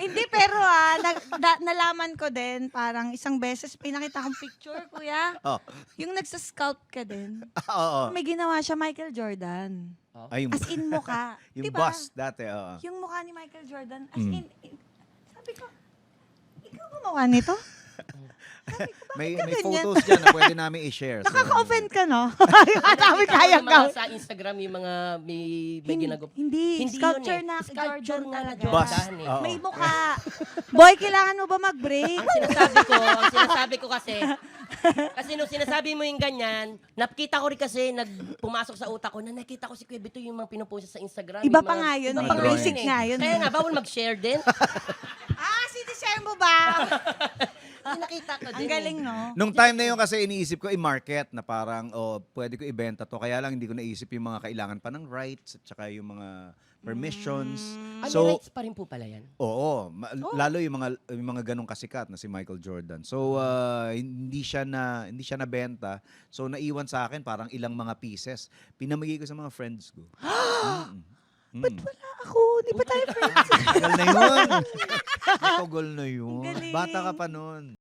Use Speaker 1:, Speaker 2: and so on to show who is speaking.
Speaker 1: Hindi, pero nalaman ko din, parang isang beses, pinakita kong picture, kuya.
Speaker 2: Oh.
Speaker 1: Yung nagsasculpt ka din.
Speaker 2: Oo.
Speaker 1: May ginawa siya Michael Jordan.
Speaker 2: Ay,
Speaker 1: As in mukha.
Speaker 2: yung
Speaker 1: diba?
Speaker 2: boss dati, oo.
Speaker 1: Yung mukha ni Michael Jordan, as in, sabi ko, ikaw gumawa nito?
Speaker 2: May
Speaker 1: ganyan?
Speaker 2: photos dyan na pwede namin i-share.
Speaker 1: Nakaka-offend ka, no? Sabi
Speaker 3: Nakita ko
Speaker 1: kaya
Speaker 3: yung
Speaker 1: ka.
Speaker 3: mga sa Instagram yung mga may ginagawa.
Speaker 1: Hindi,
Speaker 3: Hindi
Speaker 1: sculpture
Speaker 3: yun eh.
Speaker 1: na
Speaker 3: Sculpture
Speaker 1: Jordan
Speaker 3: nga na
Speaker 1: talaga.
Speaker 2: Bust.
Speaker 3: Jordan eh.
Speaker 2: Oo.
Speaker 1: May mukha. Boy, kailangan mo ba mag-break?
Speaker 3: Ang sinasabi ko kasi nung sinasabi mo yung ganyan, nakita ko rin kasi pumasok sa utak ko na nakita ko si Kuya Bito yung mga pinupost sa Instagram.
Speaker 1: Iba
Speaker 3: yung
Speaker 1: pa
Speaker 3: mga-
Speaker 1: nga yun,
Speaker 3: iba
Speaker 2: eh.
Speaker 3: pa
Speaker 2: Basic
Speaker 3: yun
Speaker 1: nga yun.
Speaker 3: Kaya nga, bawal mag-share din.
Speaker 1: Sinishare mo ba?
Speaker 3: Yung nakita ko din.
Speaker 1: Ang galing, no?
Speaker 2: Nung time na yun kasi iniisip ko i-market na parang, pwede ko ibenta to. Kaya lang hindi ko naisip yung mga kailangan pa ng rights at saka yung mga permissions.
Speaker 3: May
Speaker 2: So,
Speaker 3: rights pa rin po pala yan.
Speaker 2: oo. Lalo yung mga ganong kasikat na si Michael Jordan. So, hindi siya nabenta. So, naiwan sa akin parang ilang mga pieces. Pinamigay ko sa mga friends ko.
Speaker 1: Ba't wala ako? Di ba tayo friends?
Speaker 2: Tagal na yun. Tagal na yun.
Speaker 1: Ang galing.
Speaker 2: Bata ka pa nun.